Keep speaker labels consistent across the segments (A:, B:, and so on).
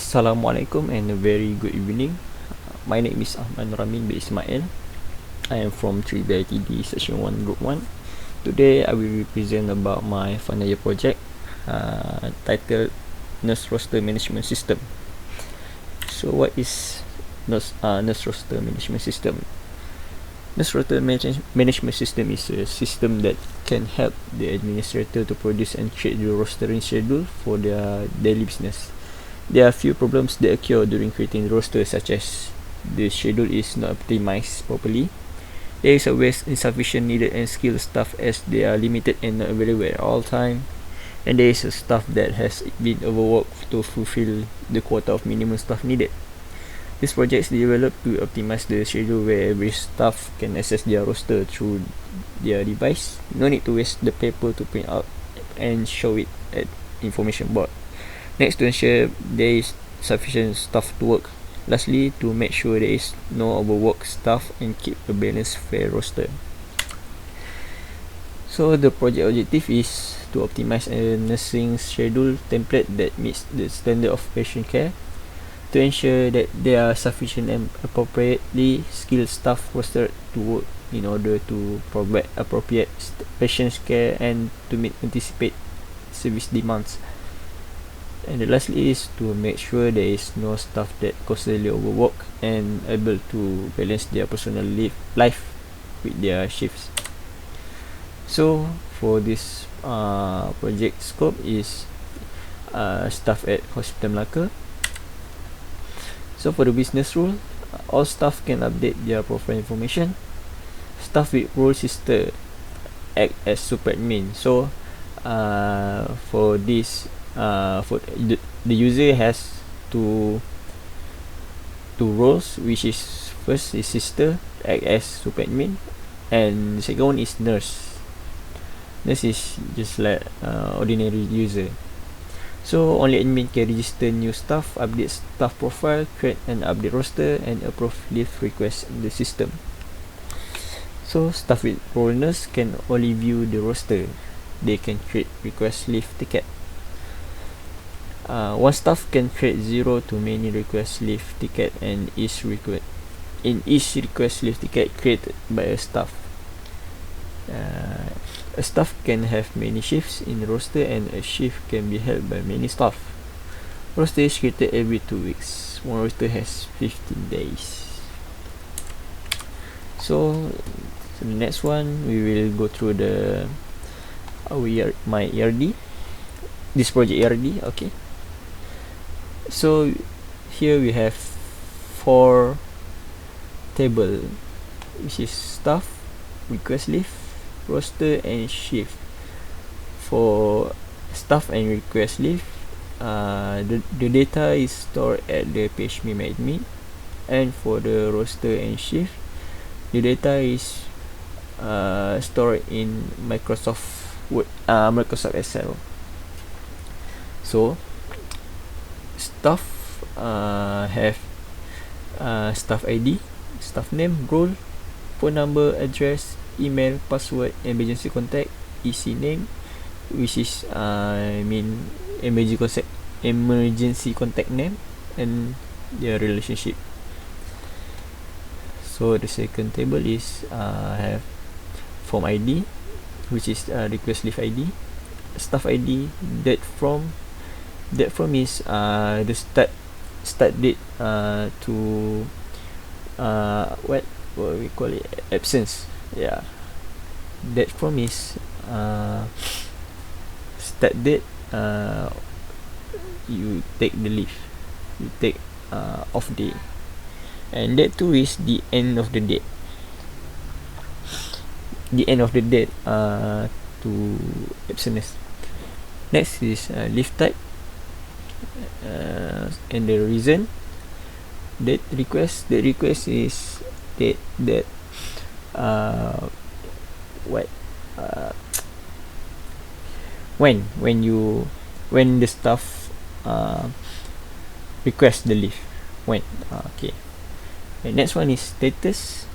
A: Assalamualaikum and a very good evening. My name is Ahmad bin Ismail. I am from 3BITD Section 1 Group 1. Today I will present about my final year project titled Nurse Roster Management System. So what is Nurse Roster Management System? Nurse Roster Management System is a system that can help the administrator to produce and create the rostering schedule for their daily business. There are a few problems that occur during creating the roster, such as the schedule is not optimized properly. There is always insufficient needed and skilled staff as they are limited and not available at all time. And there is a staff that has been overworked to fulfill the quota of minimum staff needed. This project is developed to optimize the schedule where every staff can access their roster through their device. No need to waste the paper to print out and show it at information board. Next, to ensure there is sufficient staff to work. Lastly, to make sure there is no overworked staff and keep a balanced, fair roster. So the project objective is to optimize a nursing schedule template that meets the standard of patient care, to ensure that there are sufficient and appropriately skilled staff rostered to work in order to provide appropriate patient care and to meet anticipate service demands. And lastly is to make sure there is no staff that constantly overwork and able to balance their personal life with their shifts. So for this project scope is staff at Hospital Melaka. So for the business rule, all staff can update their profile information. Staff with role sister act as super admin. So for this for the user has two roles, which is first is sister, act as super admin, and the second one is nurse. Nurse is just like ordinary user. So only admin can register new staff, update staff profile, create and update roster, and approve leave requests in the system. So staff with role nurse can only view the roster. They can create request leave ticket. One staff can create 0 to many request leave ticket and each request leave ticket created by a staff. A staff can have many shifts in the roster and a shift can be held by many staff. Roster is created every 2 weeks. One roster has 15 days. So the next one we will go through my ERD. This project ERD, okay. So here we have 4 table, which is staff, request leave, roster and shift. For staff and request leave, the data is stored at the PHP admin, and for the roster and shift, the data is stored in Microsoft Word, Microsoft Excel. So staff have staff ID, staff name, role, phone number, address, email, password, emergency contact, EC name, which is emergency contact name, and their relationship. So the second table is have form ID, which is request leave ID, staff ID, date from. That from is the start date to what we call it, absence. Yeah, that from is start date, you take the leave, you take off day, and that too is the end of the date. The end of the date to absence. Next is leave type. And the reason the request is that when the staff request the leave, when. Okay. And next one is status.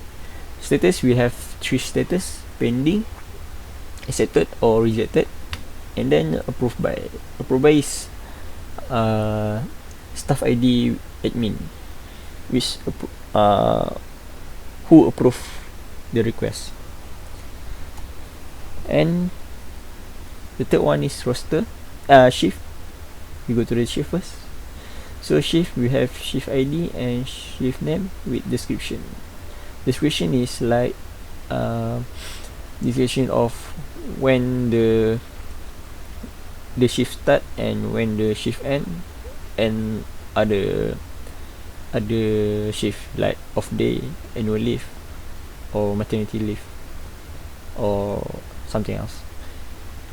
A: We have 3 status: pending, accepted or rejected, and then approved by is staff ID admin, which who approve the request. And the third one is roster, shift. We go to the shift first. So shift, we have shift ID and shift name with description. Description is like description of when the shift start and when the shift end, and other shift like off day, annual leave, or maternity leave, or something else.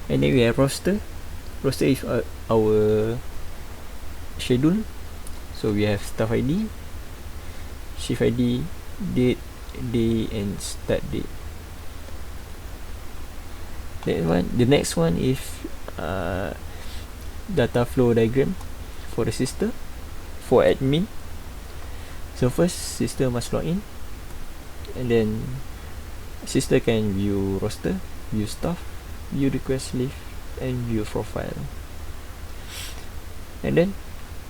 A: And then we have roster. Roster is our schedule. So we have staff ID, shift ID, date, day, and start date. The next one is data flow diagram for the sister, for admin. So first, sister must log in, and then sister can view roster, view staff, view request leave, and view profile. And then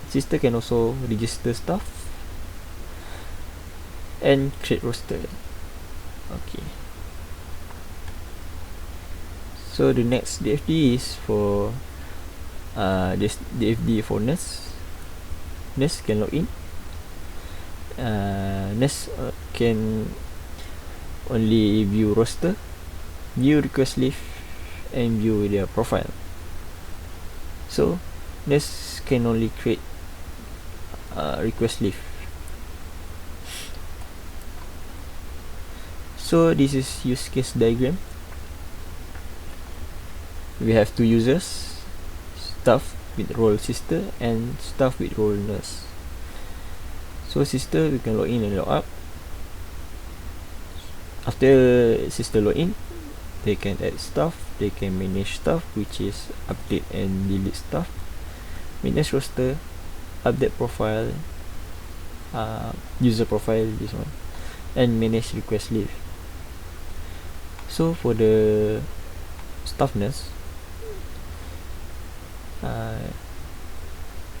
A: sister can also register staff and create roster. Okay. So the next DFD is for this DFD for nurse. Nurse can log in. Nurse can only view roster, view request leave, and view their profile. So nurse can only create request leave. So this is use case diagram. We have two users, staff with role sister and staff with role nurse. So sister, we can log in and log out. After sister log in, they can add staff, they can manage staff, which is update and delete staff, manage roster, update profile, user profile, this one, and manage request leave. So for the staff nurse,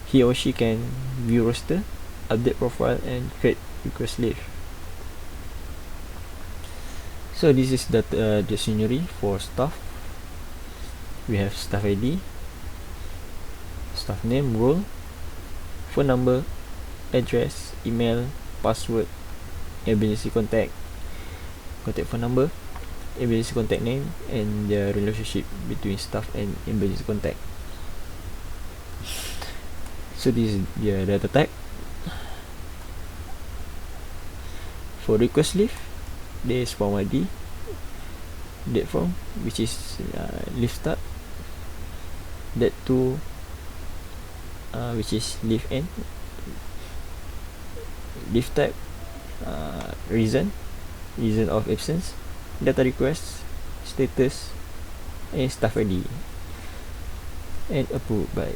A: he or she can view roster, update profile, and create request leave. So this is the scenery for staff. We have staff ID, staff name, role, phone number, address, email, password, emergency contact phone number, emergency contact name, and the relationship between staff and emergency contact. So this is the data type. For request leave, there is form ID, date form, which is leave start, date to, which is leave end, leave type, reason of absence, data request, status, and staff ID, and approved by.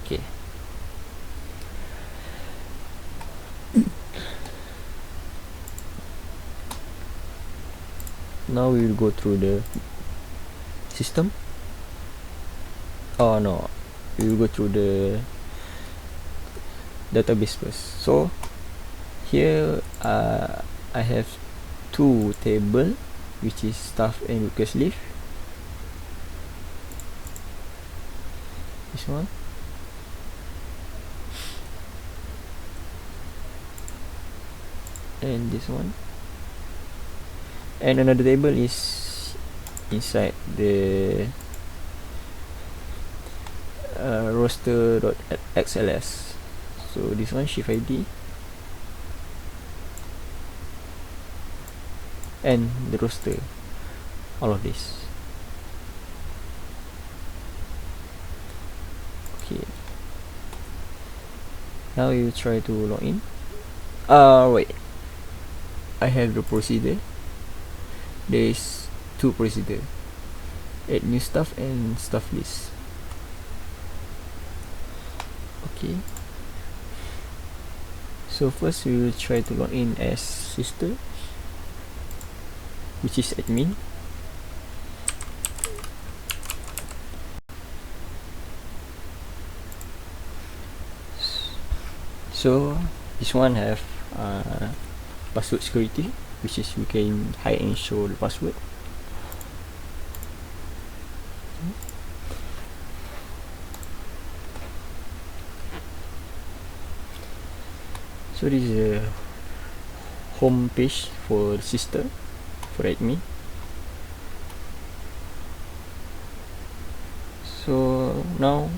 A: Okay. Now we will go through the system. Oh no, we will go through the database first. So here I have two table, which is staff and request leave. This one, and this one, and another table is inside the roster.xls. So this one, shift ID, and the roster, all of this. Okay, now you try to log in. Wait, I have the procedure. There is two procedure: add new staff and staff list. Okay, so first we will try to log in as sister, which is admin. So this one have password security, which is we can hide and show the password. So this is a home page for the system for admin. So now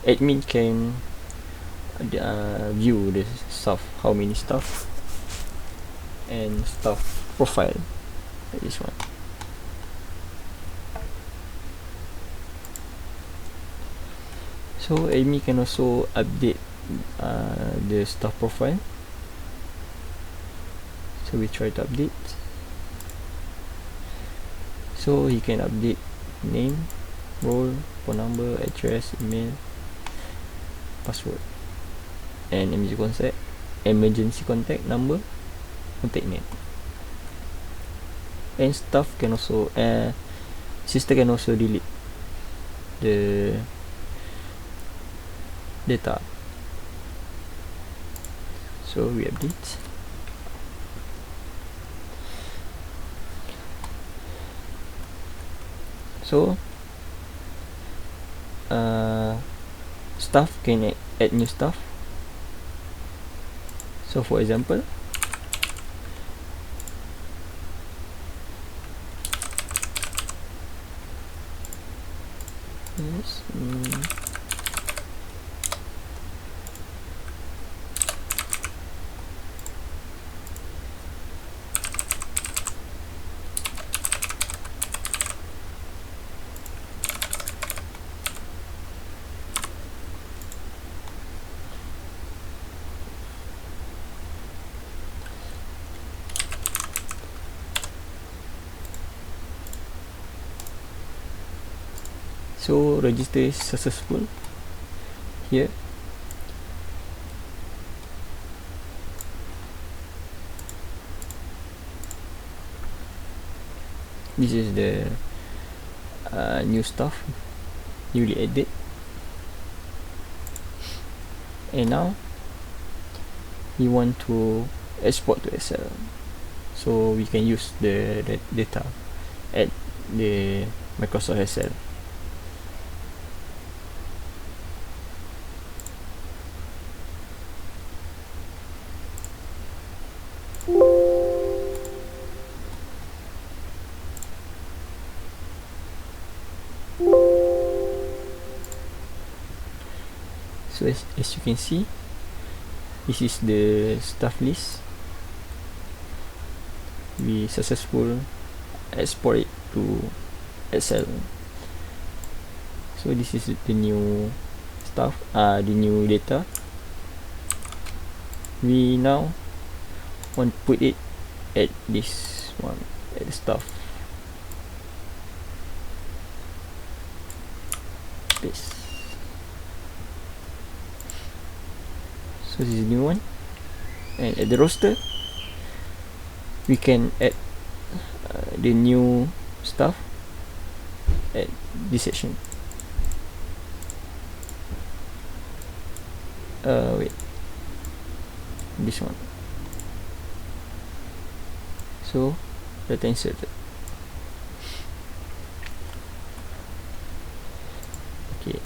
A: admin can view the stuff, how many stuff, and stuff profile, like this one. So admin can also update the staff profile. So we try to update. So he can update name, role, phone number, address, email, password, and emergency contact number, contact name. And staff can also sister can also delete the data. So we update. So staff can add new stuff. So for example, yes, so register is successful here. This is the new stuff newly added, and now we want to export to Excel, so we can use the data at the Microsoft Excel. So as you can see, this is the staff list. We successful export it to Excel. So this is the new stuff, the new data. We now want to put it at this one, at the stuff. Paste. So this is the new one, and at the roster we can add the new stuff at this section. Wait, this one. So data inserted. Okay.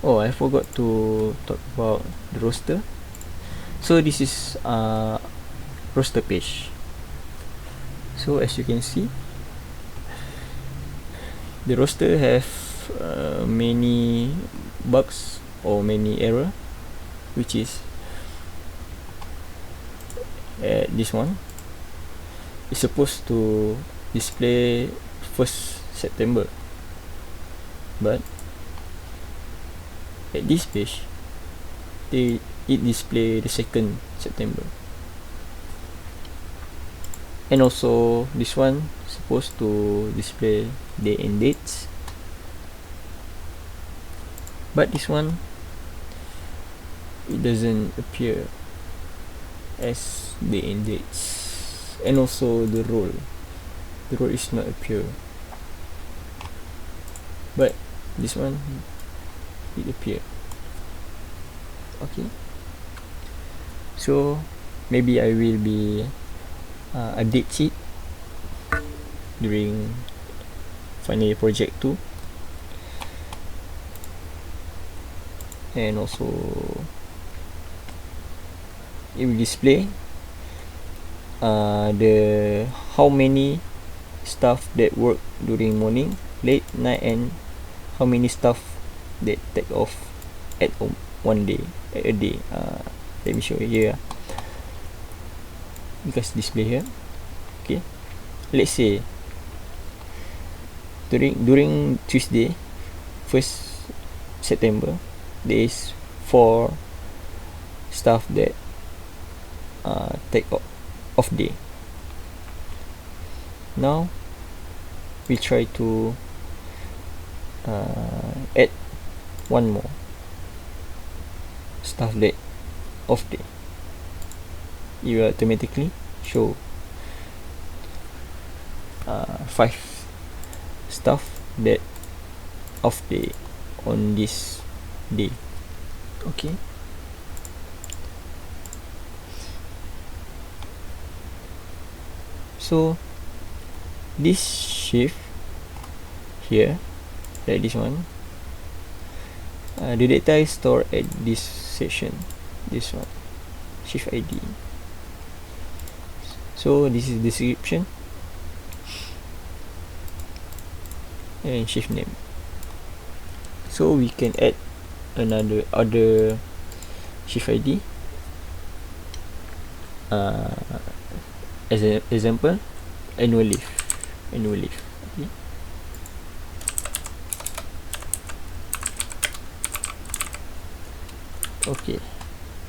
A: Oh, I forgot to talk about the roster. So this is roster page. So as you can see, the roster have many bugs or many error, which is this one is supposed to display 1st September, but at this page it display the 2nd September. And also this one supposed to display day and dates, but this one it doesn't appear as day and dates. And also the role is not appear. but this one it appear. Okay, so maybe I will be update it during final year project 2, and also it will display the how many staff that work during morning, late night, and how many staff that take off at one day, at a day. Let me show you here. You guys display here. Okay, let's say during Tuesday 1st September there is 4 staff that take off day. Now we try to add one more staff that off day. You will automatically show 5 staff that off day on this day. Okay, so this shift here, like this one, the data is stored at this section, this one, shift ID. So this is description and shift name. So we can add other shift ID. As an example, annual leave. Okay. Okay,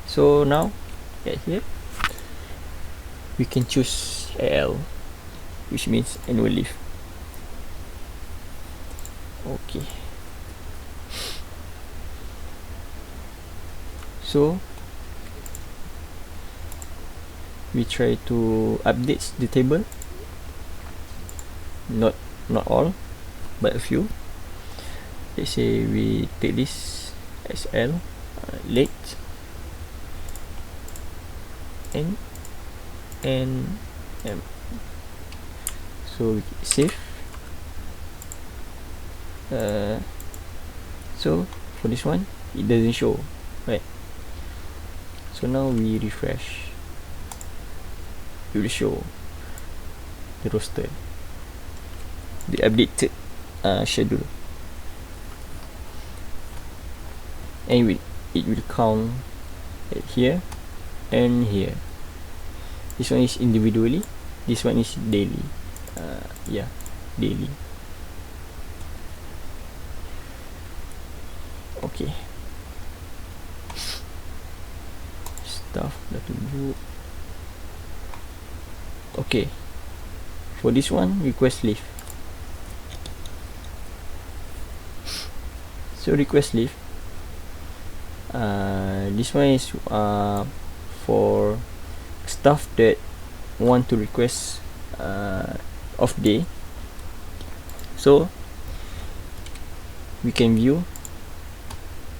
A: so now at here we can choose AL, which means annual leave. Okay, so we try to update the table, not all, but a few. Let's say we take this as L, late, N, and M. So we save. So for this one it doesn't show, right? So now we refresh, it will show the roster, the updated schedule, and it will count at here and here. This one is individually, this one is daily. Yeah, daily. Okay, staff data book. Okay, for this one, request leave. So request leave, this one is for staff that want to request off day. So we can view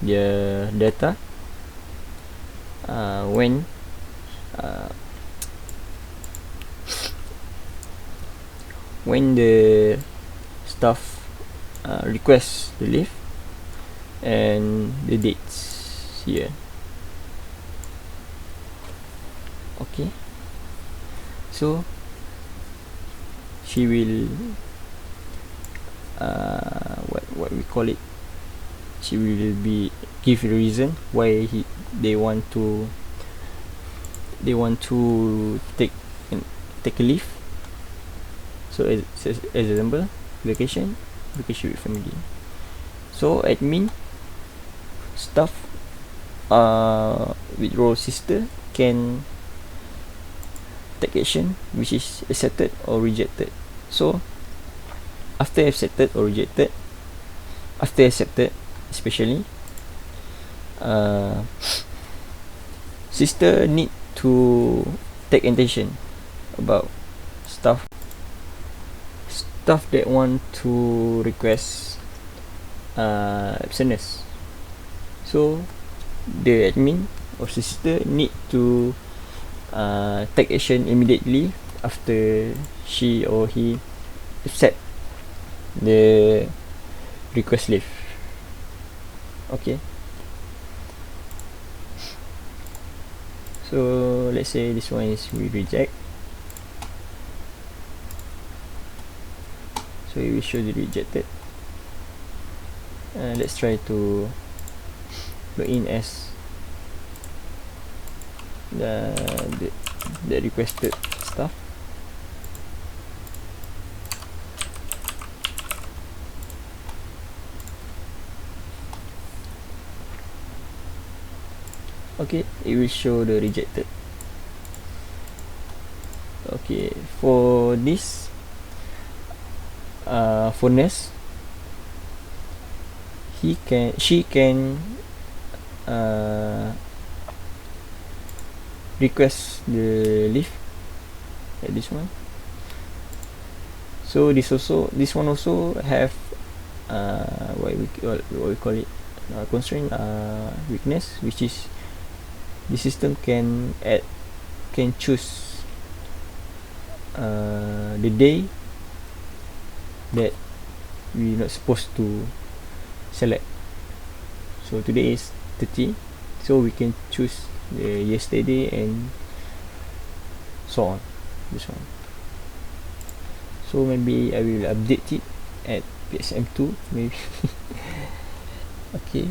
A: the data when the staff requests the leave and the dates here. Okay, so she will what we call it, she will be give the reason why they want to take a leave. So as example, vacation with family. So admin staff with role sister can take action which is accepted or rejected. So after accepted or rejected, after accepted especially, sister need to take attention about staff that want to request absentness. So the admin or sister need to take action immediately after she or he accept the request leave. Okay, so let's say this one is we reject, so it will show the rejected. Let's try to log in as the requested stuff. Okay, it will show the rejected. Okay, for this for Ness, she can request the leave like this one. So this one also have what we call it, constraint weakness, which is the system can choose the day that we're not supposed to select. So today is 30, so we can choose the yesterday and so on, this one. So maybe I will update it at PSM2 maybe. Okay,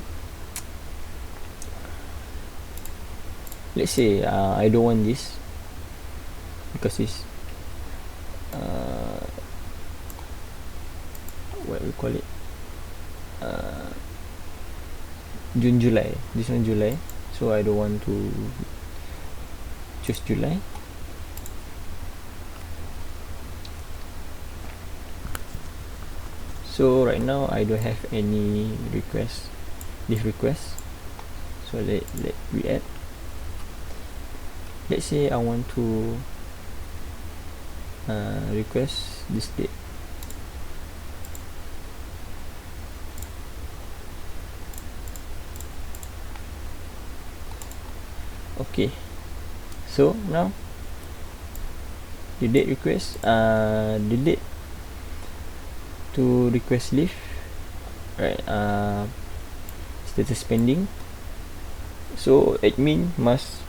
A: let's say I don't want this because it's what we call it, June, July. This one July, so I don't want to choose July. So right now I don't have any leave request, so let we add. Let's say I want to request this date. Okay, so now the date request, the date to request leave, right? Status pending. So admin must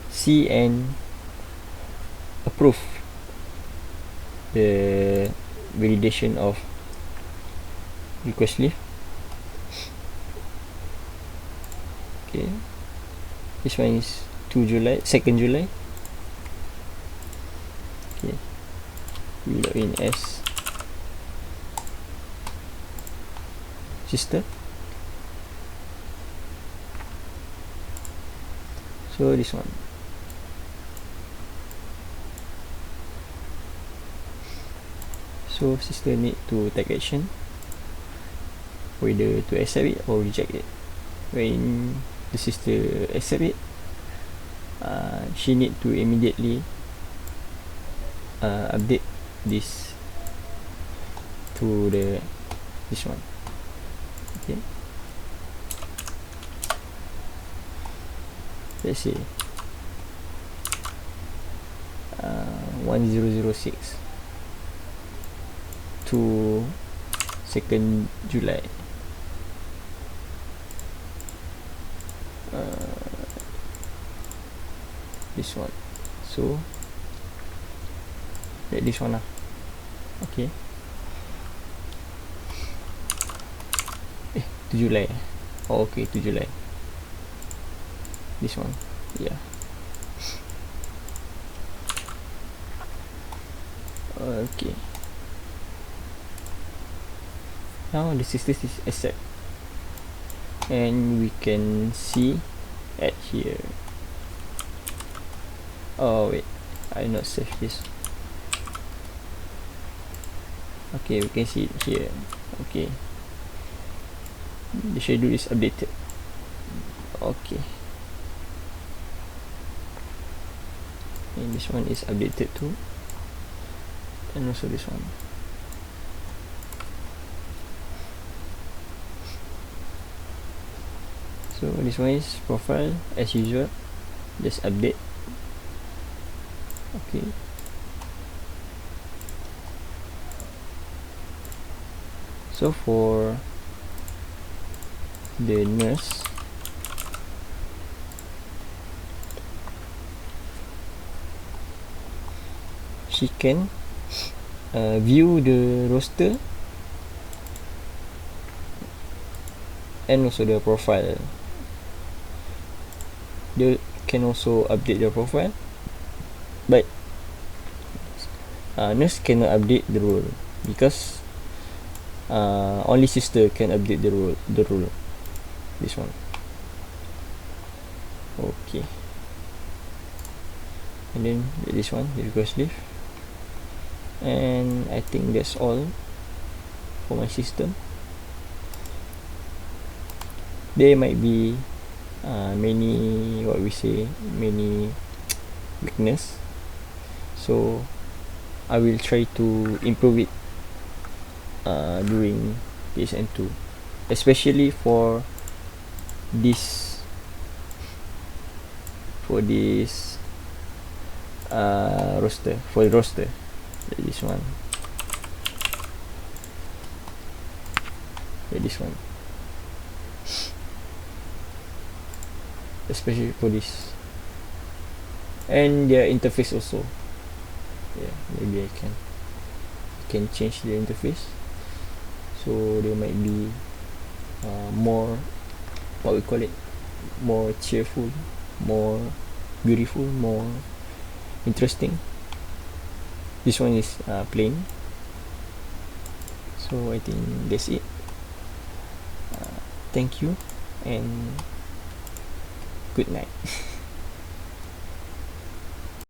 A: see and approve the validation of request leave. Okay, this one is 2nd July. Okay, we log in as sister. So this one, so sister need to take action whether to accept it or reject it. When the sister accept it, she need to immediately update this to this one. Okay, let's see, 1006 to 2nd July. This one, so let this one lah. Okay, 2 July. Oh, okay, 2 July. This one, yeah. Okay, now the system is accept, and we can see at here. Oh wait, I not save this. Okay, we can see it here. Okay, the schedule is updated. Okay, and this one is updated too, and also this one. So this one is profile as usual, just update. Okay, so for the nurse, she can view the roster and also the profile. They can also update the profile, but nurse cannot update the role because only sister can update the role. This one. Okay, and then this one, the request leave. And I think that's all for my system. There might be many many weakness, so I will try to improve it during PSN2, especially for this roster, for the roster, this one, this one, especially for this, and their interface also. Yeah, maybe I can change the interface, so there might be more, what we call it, more cheerful, more beautiful, more interesting. This one is plain, so I think that's it. Thank you and good night.